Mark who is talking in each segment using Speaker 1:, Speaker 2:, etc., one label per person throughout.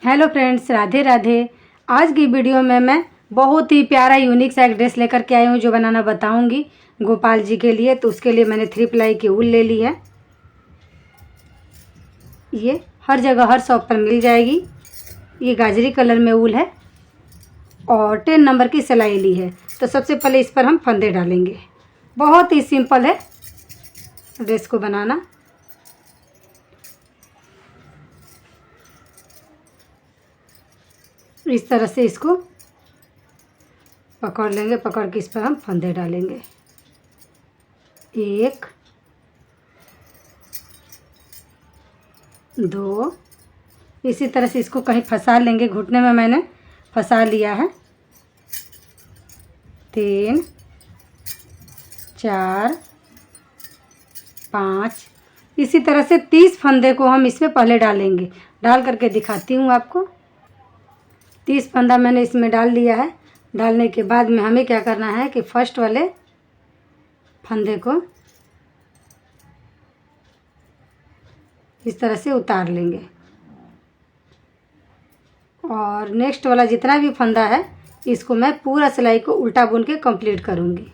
Speaker 1: Hello friends, Radhe Radhe. आज की video में मैं बहुत ही प्यारा यूनिक सा एक ड्रेस लेकर के आई हूँ जो बनाना बताऊँगी गोपाल जी के लिए। तो उसके लिए मैंने 3 प्लाई की ऊल ले ली है। ये हर जगह हर शॉप पर मिल जाएगी। ये गाजरी कलर में ऊल है और 10 नंबर की सिलाई ली है। तो सबसे पहले इस पर हम फंदे डालेंगे। बहुत ही सिंपल है ड्रेस को बनाना। इस तरह से इसको पकड़ लेंगे, पकड़ के इस पर हम फंदे डालेंगे। 1 2, इसी तरह से इसको कहीं फंसा लेंगे। घुटने में मैंने फंसा लिया है। 3 4 5, इसी तरह से 30 फंदे को हम इसमें पहले डालेंगे। डाल करके दिखाती हूँ आपको। 30 फंदा मैंने इसमें डाल लिया है। डालने के बाद में हमें क्या करना है कि फर्स्ट वाले फंदे को इस तरह से उतार लेंगे और नेक्स्ट वाला जितना भी फंदा है इसको मैं पूरा सिलाई को उल्टा बुन के कंप्लीट करूँगी।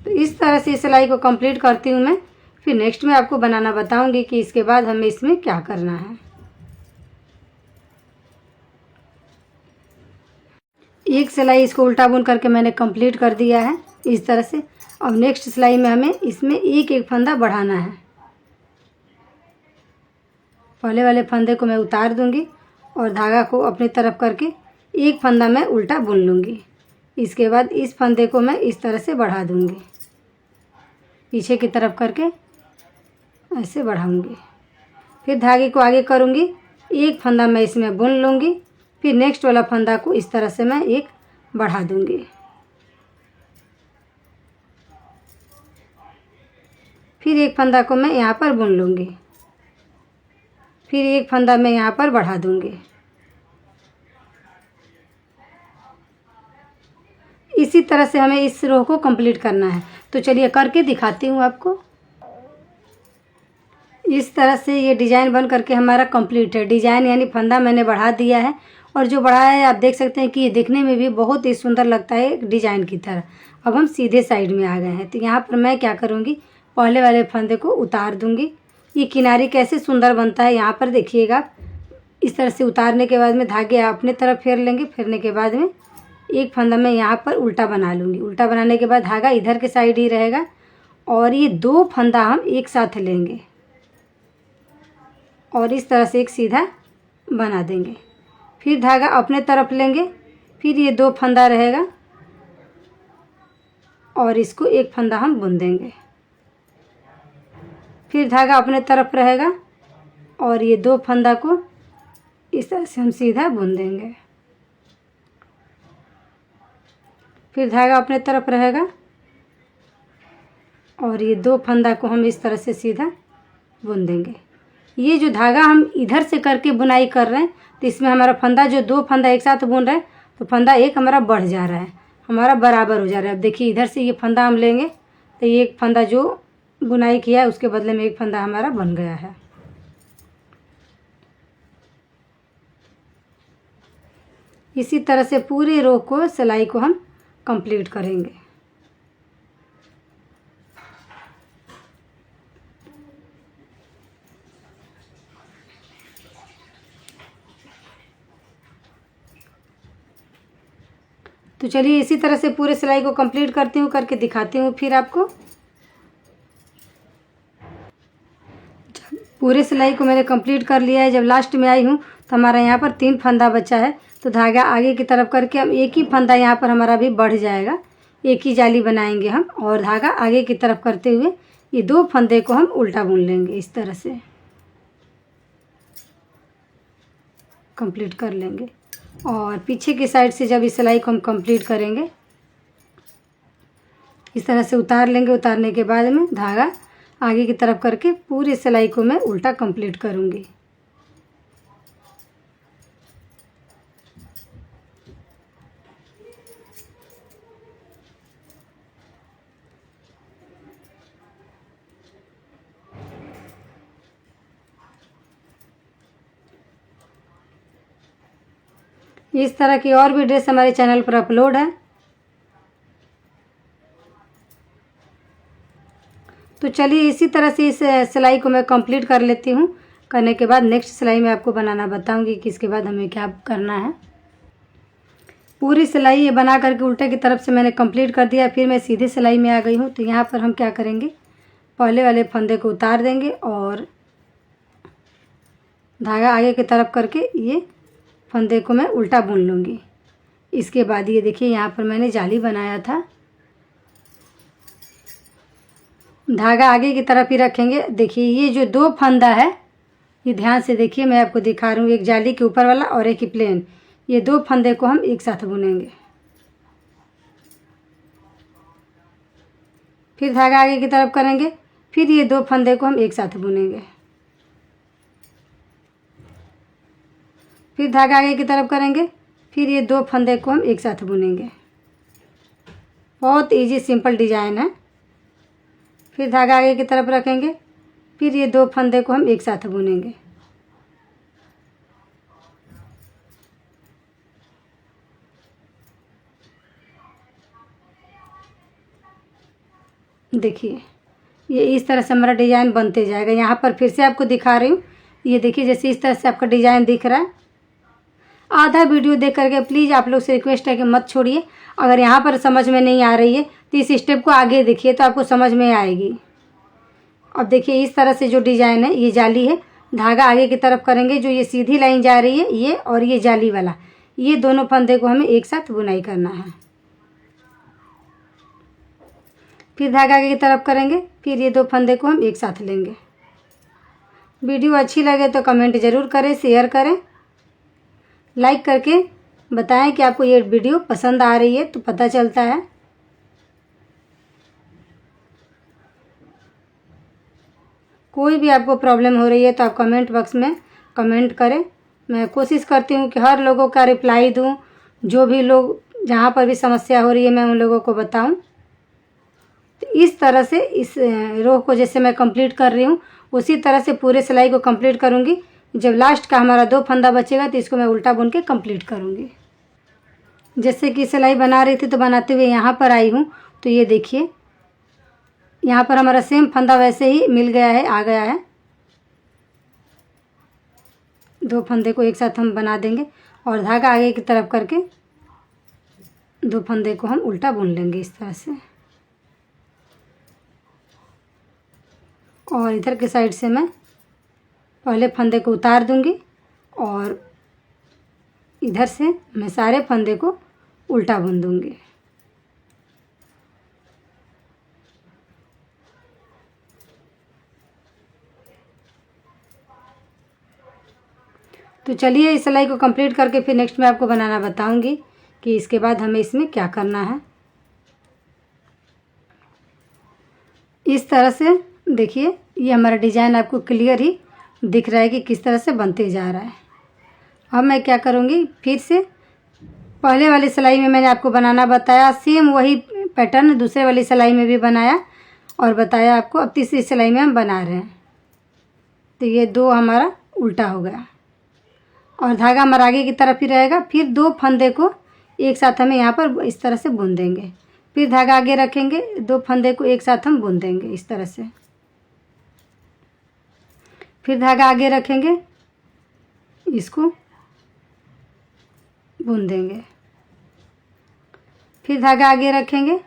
Speaker 1: तो इस तरह से सिलाई को कंप्लीट करती हूँ मैं। फिर नेक्स्ट में आपको बनाना बताऊंगी कि इसके बाद हमें इसमें क्या करना है। एक सिलाई इसको उल्टा बुन करके मैंने कंप्लीट कर दिया है इस तरह से। अब नेक्स्ट सिलाई में हमें इसमें एक एक फंदा बढ़ाना है। पहले वाले फंदे को मैं उतार दूंगी और धागा को अपनी तरफ करके एक फंदा मैं उल्टा बुन लूँगी। इसके बाद इस फंदे को मैं इस तरह से बढ़ा दूंगी, पीछे की तरफ करके ऐसे बढ़ाऊंगी। फिर धागे को आगे करूंगी, एक फंदा मैं इसमें बुन लूँगी। फिर नेक्स्ट वाला फंदा को इस तरह से मैं एक बढ़ा दूंगी। फिर एक फंदा को मैं यहाँ पर बुन लूँगी। फिर एक फंदा मैं यहाँ पर बढ़ा दूंगी। इसी तरह से हमें इस रो को कंप्लीट करना है। तो चलिए करके दिखाती हूँ आपको। इस तरह से ये डिज़ाइन बन करके हमारा कंप्लीट है। डिज़ाइन यानी फंदा मैंने बढ़ा दिया है और जो बढ़ाया है आप देख सकते हैं कि ये दिखने में भी बहुत ही सुंदर लगता है एक डिज़ाइन की तरह। अब हम सीधे साइड में आ गए हैं। तो यहाँ पर मैं क्या करूँगी, पहले वाले फंदे को उतार दूँगी। ये किनारी कैसे सुंदर बनता है यहाँ पर देखिएगा। इस तरह से उतारने के बाद में धागे अपने तरफ फेर लेंगे। फेरने के बाद में एक फंदा मैं यहाँ पर उल्टा बना लूँगी। उल्टा बनाने के बाद धागा इधर के साइड ही रहेगा और ये 2 फंदा हम एक साथ लेंगे और इस तरह से एक सीधा बना देंगे। फिर धागा अपने तरफ लेंगे। फिर ये 2 फंदा रहेगा और इसको एक फंदा हम बुन देंगे। फिर धागा अपने तरफ रहेगा और ये 2 फंदा को इस तरह से हम सीधा बुन देंगे। फिर धागा अपने तरफ रहेगा और ये 2 फंदा को हम इस तरह से सीधा बुन देंगे। ये जो धागा हम इधर से करके बुनाई कर रहे हैं तो इसमें हमारा फंदा जो 2 फंदा एक साथ बुन रहे हैं तो फंदा एक हमारा बढ़ जा रहा है, हमारा बराबर हो जा रहा है। अब देखिए इधर से ये फंदा हम लेंगे तो ये एक फंदा जो बुनाई किया है उसके बदले में एक फंदा हमारा बन गया है। इसी तरह से पूरे रो को सिलाई को हम कंप्लीट करेंगे। तो चलिए इसी तरह से पूरे सिलाई को कंप्लीट करती हूँ, करके दिखाती हूँ फिर आपको। पूरे सिलाई को मैंने कंप्लीट कर लिया है। जब लास्ट में आई हूँ तो हमारा यहाँ पर 3 फंदा बचा है। तो धागा आगे की तरफ करके हम एक ही फंदा यहाँ पर हमारा भी बढ़ जाएगा। एक ही जाली बनाएंगे हम और धागा आगे की तरफ करते हुए ये 2 फंदे को हम उल्टा बुन लेंगे। इस तरह से कंप्लीट कर लेंगे और पीछे की साइड से जब इस सिलाई को हम कंप्लीट करेंगे इस तरह से उतार लेंगे। उतारने के बाद में धागा आगे की तरफ करके पूरी सिलाई को मैं उल्टा कंप्लीट करूँगी। इस तरह की और भी ड्रेस हमारे चैनल पर अपलोड है। तो चलिए इसी तरह से इस सिलाई को मैं कंप्लीट कर लेती हूँ। करने के बाद नेक्स्ट सिलाई में आपको बनाना बताऊंगी कि इसके बाद हमें क्या करना है। पूरी सिलाई ये बना करके उल्टे की तरफ से मैंने कंप्लीट कर दिया। फिर मैं सीधी सिलाई में आ गई हूँ। तो यहाँ पर हम क्या करेंगे, पहले वाले फंदे को उतार देंगे और धागा आगे की तरफ करके ये फंदे को मैं उल्टा बुन लूँगी। इसके बाद ये देखिए यहाँ पर मैंने जाली बनाया था। धागा आगे की तरफ ही रखेंगे। देखिए ये जो 2 फंदा है, ये ध्यान से देखिए, मैं आपको दिखा रही हूँ, एक जाली के ऊपर वाला और एक ही प्लेन। ये 2 फंदे को हम एक साथ बुनेंगे। फिर धागा आगे की तरफ करेंगे, फिर ये 2 फंदे को हम एक साथ बुनेंगे। फिर धागा आगे की तरफ करेंगे, फिर ये 2 फंदे को हम एक साथ बुनेंगे। बहुत इजी सिंपल डिजाइन है। फिर धागा आगे की तरफ रखेंगे, फिर ये 2 फंदे को हम एक साथ बुनेंगे। देखिए ये इस तरह से हमारा डिजाइन बनते जाएगा। यहाँ पर फिर से आपको दिखा रही हूँ। ये देखिए जैसे इस तरह से आपका डिजाइन दिख रहा है। आधा वीडियो देख करके प्लीज़ आप लोग से रिक्वेस्ट है कि मत छोड़िए। अगर यहाँ पर समझ में नहीं आ रही है तो इस स्टेप को आगे देखिए तो आपको समझ में आएगी। अब देखिए इस तरह से जो डिजाइन है, ये जाली है। धागा आगे की तरफ करेंगे, जो ये सीधी लाइन जा रही है ये और ये जाली वाला, ये दोनों फंदे को हमें एक साथ बुनाई करना है। फिर धागा आगे की तरफ करेंगे, फिर ये 2 फंदे को हम एक साथ लेंगे। वीडियो अच्छी लगे तो कमेंट ज़रूर करें, शेयर करें, लाइक करके बताएं कि आपको ये वीडियो पसंद आ रही है, तो पता चलता है। कोई भी आपको प्रॉब्लम हो रही है तो आप कमेंट बॉक्स में कमेंट करें। मैं कोशिश करती हूँ कि हर लोगों का रिप्लाई दूँ। जो भी लोग जहाँ पर भी समस्या हो रही है मैं उन लोगों को बताऊँ। तो इस तरह से इस रो को जैसे मैं कंप्लीट कर रही हूँ उसी तरह से पूरे सिलाई को कंप्लीट करूँगी। जब लास्ट का हमारा 2 फंदा बचेगा तो इसको मैं उल्टा बुन के कंप्लीट करूँगी। जैसे कि सिलाई बना रही थी तो बनाते हुए यहाँ पर आई हूँ। तो ये देखिए यहाँ पर हमारा सेम फंदा वैसे ही मिल गया है, आ गया है। 2 फंदे को एक साथ हम बना देंगे और धागा आगे की तरफ करके 2 फंदे को हम उल्टा बुन लेंगे इस तरह से। और इधर के साइड से मैं पहले फंदे को उतार दूंगी और इधर से मैं सारे फंदे को उल्टा बुन दूंगी। तो चलिए इस सिलाई को कंप्लीट करके फिर नेक्स्ट मैं आपको बनाना बताऊंगी कि इसके बाद हमें इसमें क्या करना है। इस तरह से देखिए ये हमारा डिज़ाइन आपको क्लियर ही दिख रहा है कि किस तरह से बनते जा रहा है। अब मैं क्या करूँगी, फिर से पहले वाली सिलाई में मैंने आपको बनाना बताया, सेम वही पैटर्न दूसरे वाली सिलाई में भी बनाया और बताया आपको। अब तीसरी सिलाई में हम बना रहे हैं। तो ये 2 हमारा उल्टा हो गया और धागा हमारा आगे की तरफ ही रहेगा। फिर 2 फंदे को एक साथ हमें यहाँ पर इस तरह से बुन देंगे। फिर धागा आगे रखेंगे, 2 फंदे को एक साथ हम बुन देंगे इस तरह से। फिर धागा आगे रखेंगे, इसको बुन देंगे। फिर धागा आगे रखेंगे,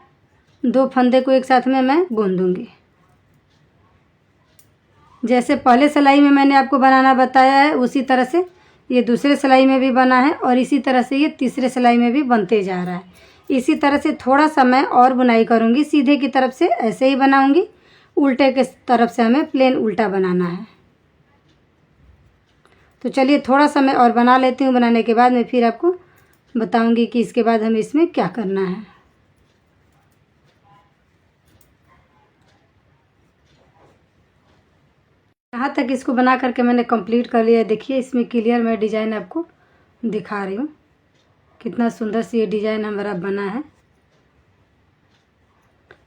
Speaker 1: 2 फंदे को एक साथ में मैं बुन दूंगी। जैसे पहले सिलाई में मैंने आपको बनाना बताया है उसी तरह से ये दूसरे सिलाई में भी बना है और इसी तरह से ये तीसरे सिलाई में भी बनते जा रहा है। इसी तरह से थोड़ा सा मैं और बुनाई करूँगी। सीधे की तरफ से ऐसे ही बनाऊँगी, उल्टे के तरफ से हमें प्लेन उल्टा बनाना है। तो चलिए थोड़ा सा मैं और बना लेती हूँ। बनाने के बाद मैं फिर आपको बताऊँगी कि इसके बाद हमें इसमें क्या करना है। यहाँ तक इसको बना करके मैंने कंप्लीट कर लिया। देखिए इसमें क्लियर मैं डिज़ाइन आपको दिखा रही हूँ, कितना सुंदर से ये डिज़ाइन हमारा बना है।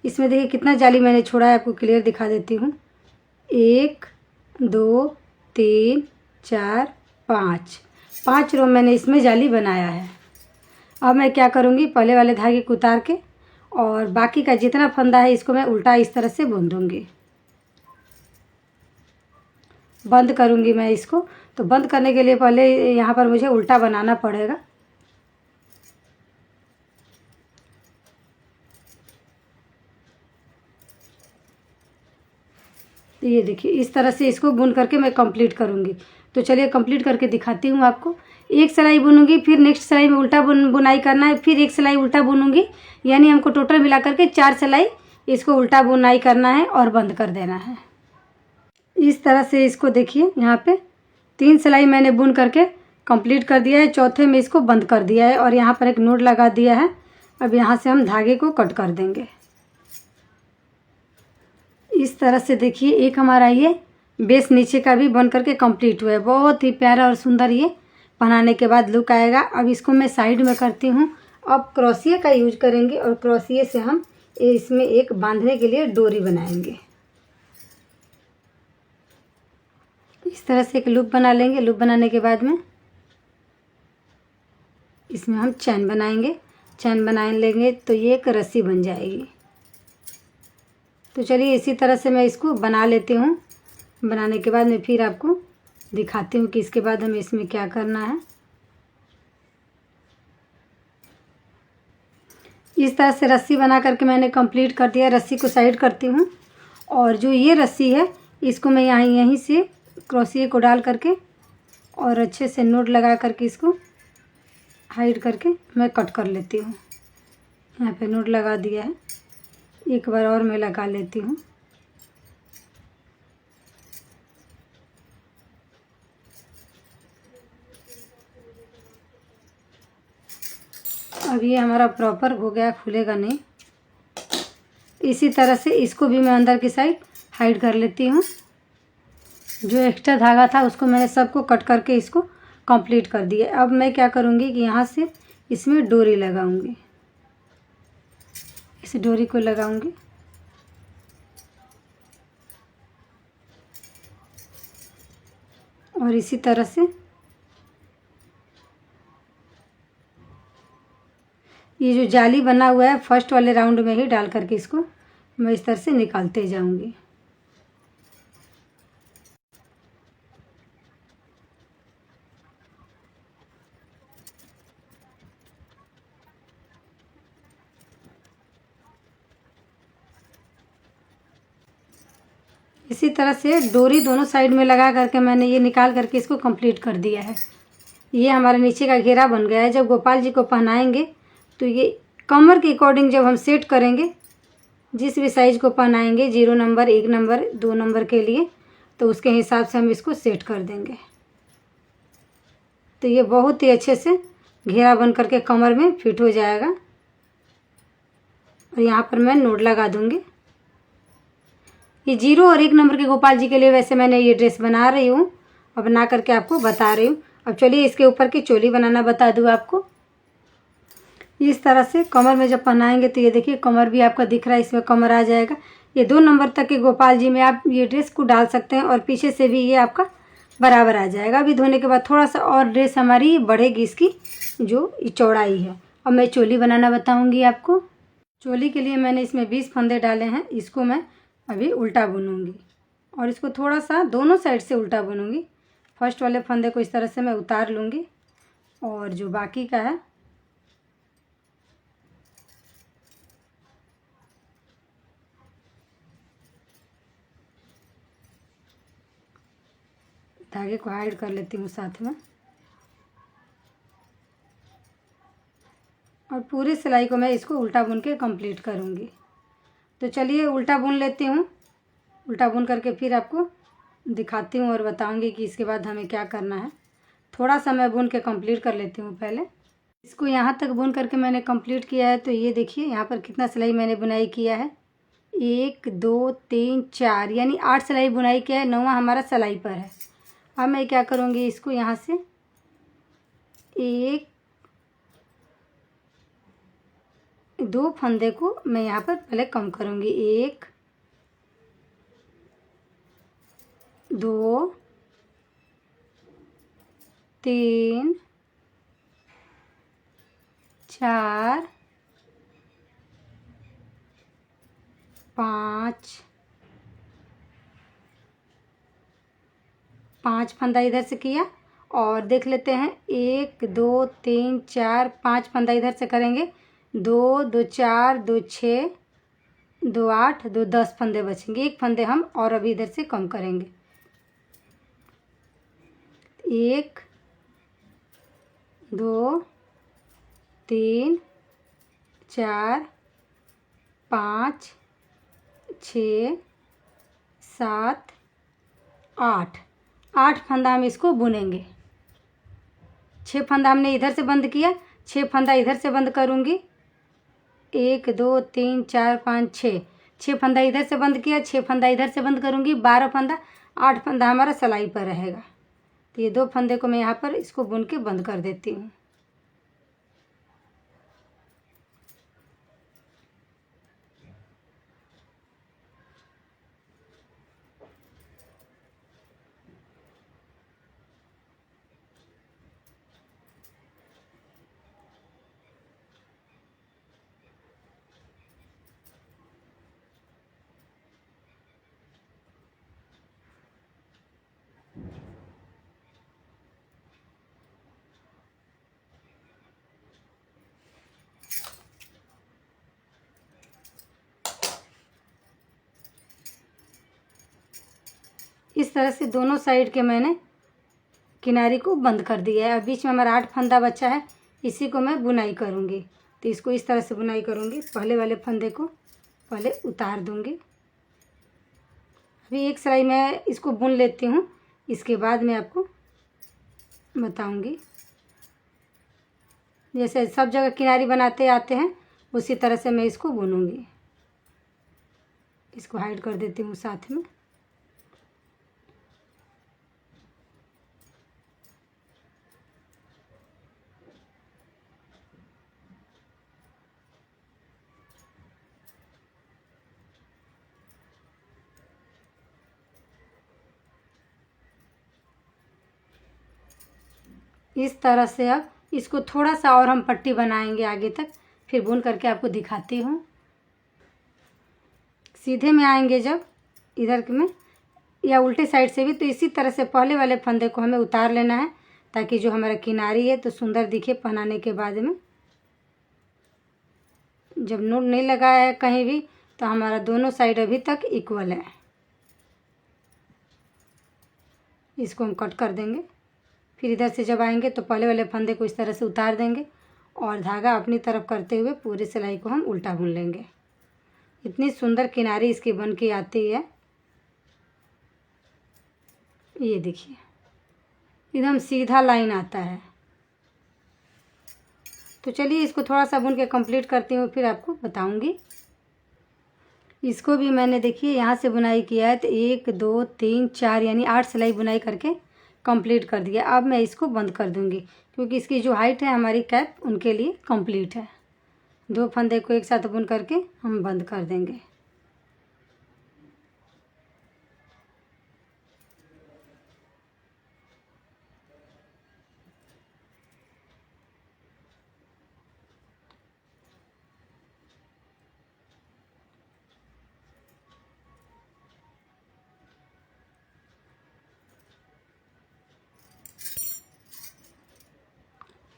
Speaker 1: इसमें देखिए कितना जाली मैंने छोड़ा है, आपको क्लियर दिखा देती हूँ। 1 2 3 4 5 रो मैंने इसमें जाली बनाया है। अब मैं क्या करूँगी, पहले वाले धागे को उतार के और बाकी का जितना फंदा है इसको मैं उल्टा इस तरह से बुन दूँगी। बंद करूँगी मैं इसको। तो बंद करने के लिए पहले यहाँ पर मुझे उल्टा बनाना पड़ेगा। तो ये देखिए इस तरह से इसको बुन करके मैं कंप्लीट करूँगी। तो चलिए कंप्लीट करके दिखाती हूँ आपको। एक सिलाई बुनूंगी, फिर नेक्स्ट सिलाई में उल्टा बुनाई करना है, फिर एक सिलाई उल्टा बुनूंगी, यानी हमको टोटल मिला करके 4 सिलाई इसको उल्टा बुनाई करना है और बंद कर देना है। इस तरह से इसको देखिए, यहाँ पे 3 सिलाई मैंने बुन करके कंप्लीट कर दिया है, चौथे में इसको बंद कर दिया है और यहाँ पर एक नोट लगा दिया है। अब यहाँ से हम धागे को कट कर देंगे। इस तरह से देखिए एक हमारा ये बेस नीचे का भी बन करके कंप्लीट हुआ है। बहुत ही प्यारा और सुंदर ये पहनाने के बाद लुक आएगा। अब इसको मैं साइड में करती हूँ। अब क्रोशिया का यूज करेंगे और क्रोशिया से हम इसमें एक बांधने के लिए डोरी बनाएंगे। इस तरह से एक लूप बना लेंगे। लूप बनाने के बाद में इसमें हम चैन बनाएंगे। चैन बना लेंगे तो ये एक रस्सी बन जाएगी। तो चलिए इसी तरह से मैं इसको बना लेती हूँ। बनाने के बाद मैं फिर आपको दिखाती हूँ कि इसके बाद हमें इसमें क्या करना है। इस तरह से रस्सी बना करके मैंने कंप्लीट कर दिया। रस्सी को साइड करती हूँ और जो ये रस्सी है इसको मैं यहीं से क्रोशिया को डाल करके और अच्छे से नोट लगा करके इसको हाइड करके मैं कट कर लेती हूँ। यहाँ पे नोट लगा दिया है, एक बार और मैं लगा लेती हूँ। अब ये हमारा प्रॉपर हो गया, खुलेगा नहीं। इसी तरह से इसको भी मैं अंदर की साइड हाइड कर लेती हूँ। जो एक्स्ट्रा धागा था उसको मैंने सबको कट करके इसको कंप्लीट कर दिया। अब मैं क्या करूँगी कि यहाँ से इसमें डोरी लगाऊंगी। इस डोरी को लगाऊंगी और इसी तरह से ये जो जाली बना हुआ है फर्स्ट वाले राउंड में ही डाल करके इसको मैं इस तरह से निकालते जाऊंगी। इसी तरह से डोरी दोनों साइड में लगा करके मैंने ये निकाल करके इसको कंप्लीट कर दिया है। ये हमारे नीचे का घेरा बन गया है। जब गोपाल जी को पहनाएंगे तो ये कमर के अकॉर्डिंग जब हम सेट करेंगे, जिस भी साइज को पहनाएंगे 0 नंबर, 1 नंबर, 2 नंबर के लिए, तो उसके हिसाब से हम इसको सेट कर देंगे। तो ये बहुत ही अच्छे से घेरा बन करके कमर में फिट हो जाएगा। और यहाँ पर मैं नोट लगा दूंगी। ये 0 और 1 नंबर के गोपाल जी के लिए वैसे मैंने ये ड्रेस बना रही हूँ और बना करके आपको बता रही हूँ। अब चलिए इसके ऊपर की चोली बनाना बता दूँ आपको। इस तरह से कमर में जब पहनाएंगे तो ये देखिए कमर भी आपका दिख रहा है, इसमें कमर आ जाएगा। ये 2 नंबर तक के गोपाल जी में आप ये ड्रेस को डाल सकते हैं और पीछे से भी ये आपका बराबर आ जाएगा। अभी धोने के बाद थोड़ा सा और ड्रेस हमारी बढ़ेगी, इसकी जो चौड़ाई है। अब मैं चोली बनाना बताऊँगी आपको। चोली के लिए मैंने इसमें 20 फंदे डाले हैं। इसको मैं अभी उल्टा बुनूंगी और इसको थोड़ा सा दोनों साइड से उल्टा बुनूंगी। फर्स्ट वाले फंदे को इस तरह से मैं उतार लूँगी और जो बाकी का है धागे को हाइड कर लेती हूँ साथ में और पूरी सिलाई को मैं इसको उल्टा बुन के कंप्लीट करूँगी। तो चलिए उल्टा बुन लेती हूँ। उल्टा बुन करके फिर आपको दिखाती हूँ और बताऊँगी कि इसके बाद हमें क्या करना है। थोड़ा सा मैं बुन के कंप्लीट कर लेती हूँ पहले। इसको यहाँ तक बुन करके मैंने कंप्लीट किया है। तो ये देखिए यहाँ पर कितना सिलाई मैंने बुनाई किया है, 1 2 3 4, यानी 8 सिलाई बुनाई किया है। 9वां हमारा सिलाई पर है। अब मैं क्या करूँगी, इसको यहाँ से 1 2 फंदे को मैं यहाँ पर पहले कम करूँगी। 1 2 3 4 5 5 फंदा इधर से किया और देख लेते हैं 1 2 3 4 5 फंदा इधर से करेंगे 2 2 4 2 6 2 8 2 10 फंदे बचेंगे। एक फंदे हम और अभी इधर से कम करेंगे। 1 2 3 4 5 6 7 8 8 फंदा हम इसको बुनेंगे। 6 फंदा हमने इधर से बंद किया, 6 फंदा इधर से बंद करूँगी। 1 2 3 4 5 6 फंदा इधर से बंद किया, 6 फंदा इधर से बंद करूँगी। 12 फंदा, 8 फंदा हमारा सिलाई पर रहेगा। तो ये 2 फंदे को मैं यहाँ पर इसको बुन के बंद कर देती हूँ। इस तरह से दोनों साइड के मैंने किनारी को बंद कर दिया है। अब बीच में हमारा 8 फंदा बचा है, इसी को मैं बुनाई करूँगी। तो इसको इस तरह से बुनाई करूँगी। पहले वाले फंदे को पहले उतार दूँगी। अभी एक सिलाई मैं इसको बुन लेती हूँ, इसके बाद मैं आपको बताऊँगी। जैसे सब जगह किनारी बनाते आते हैं उसी तरह से मैं इसको बुनूँगी। इसको हाइड कर देती हूँ साथ में। इस तरह से अब इसको थोड़ा सा और हम पट्टी बनाएंगे आगे तक, फिर बुन करके आपको दिखाती हूँ। सीधे में आएंगे जब इधर में या उल्टे साइड से भी, तो इसी तरह से पहले वाले फंदे को हमें उतार लेना है ताकि जो हमारा किनारी है तो सुंदर दिखे पहनाने के बाद में। जब नूल नहीं लगाया है कहीं भी तो हमारा दोनों साइड अभी तक इक्वल है। इसको हम कट कर देंगे। फिर इधर से जब आएंगे तो पहले वाले फंदे को इस तरह से उतार देंगे और धागा अपनी तरफ करते हुए पूरी सिलाई को हम उल्टा बुन लेंगे। इतनी सुंदर किनारी इसकी बन के आती है, ये देखिए एकदम सीधा लाइन आता है। तो चलिए इसको थोड़ा सा बुन के कंप्लीट करती हूँ, फिर आपको बताऊँगी। इसको भी मैंने देखिए यहाँ से बुनाई किया है तो 1 2 3 4 यानी 8 सिलाई बुनाई करके कंप्लीट कर दिया। अब मैं इसको बंद कर दूँगी क्योंकि इसकी जो हाइट है हमारी कैप उनके लिए कंप्लीट है। 2 फंदे को एक साथ बुन करके हम बंद कर देंगे।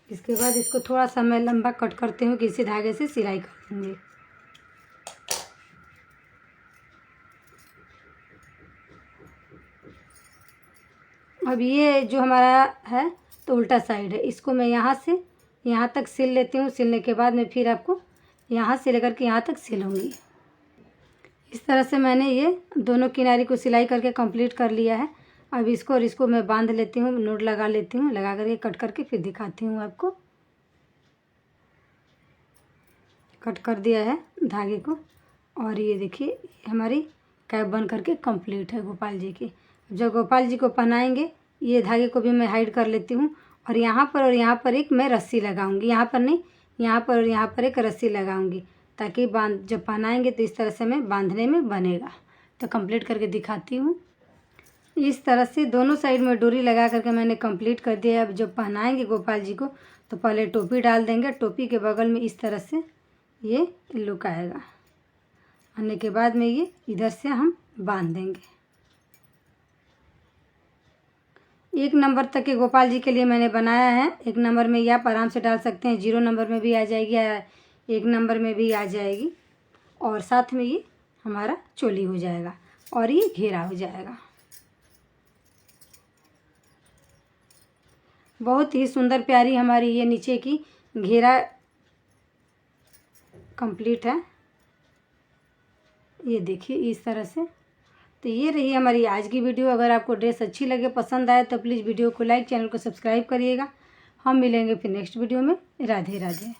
Speaker 1: इसके बाद इसको थोड़ा सा मैं लंबा कट करती हूँ कि इसी धागे से सिलाई कर दूँगी। अब ये जो हमारा है तो उल्टा साइड है, इसको मैं यहाँ से यहाँ तक सिल लेती हूँ। सिलने के बाद मैं फिर आपको यहाँ से लेकर के यहाँ तक सिलूँगी। इस तरह से मैंने ये दोनों किनारे को सिलाई करके कंप्लीट कर लिया है। अब इसको और इसको मैं बांध लेती हूँ, नोट लगा लेती हूँ, लगा करके कट करके फिर दिखाती हूँ आपको। कट कर दिया है धागे को और ये देखिए हमारी कैप बन करके कंप्लीट है गोपाल जी की। जब गोपाल जी को पहनाएंगे ये धागे को भी मैं हाइड कर लेती हूँ और यहाँ पर एक मैं रस्सी लगाऊंगी। यहाँ पर नहीं, यहाँ पर और यहाँ पर एक रस्सी लगाऊंगी ताकि जब पहनाएंगे तो इस तरह से मैं बांधने में बनेगा। तो कंप्लीट करके दिखाती हूँ। इस तरह से दोनों साइड में डोरी लगा करके मैंने कंप्लीट कर दिया है। अब जब पहनाएंगे गोपाल जी को तो पहले टोपी डाल देंगे। टोपी के बगल में इस तरह से ये लुक आएगा। आने के बाद में ये इधर से हम बांध देंगे। 1 नंबर तक के गोपाल जी के लिए मैंने बनाया है। 1 नंबर में ये आप आराम से डाल सकते हैं, 0 नंबर में भी आ जाएगी या 1 नंबर में भी आ जाएगी। और साथ में ये हमारा चोली हो जाएगा और ये घेरा हो जाएगा। बहुत ही सुंदर प्यारी हमारी ये नीचे की घेरा कंप्लीट है। ये देखिए इस तरह से। तो ये रही हमारी आज की वीडियो। अगर आपको ड्रेस अच्छी लगे, पसंद आए तो प्लीज़ वीडियो को लाइक, चैनल को सब्सक्राइब करिएगा। हम मिलेंगे फिर नेक्स्ट वीडियो में। राधे राधे।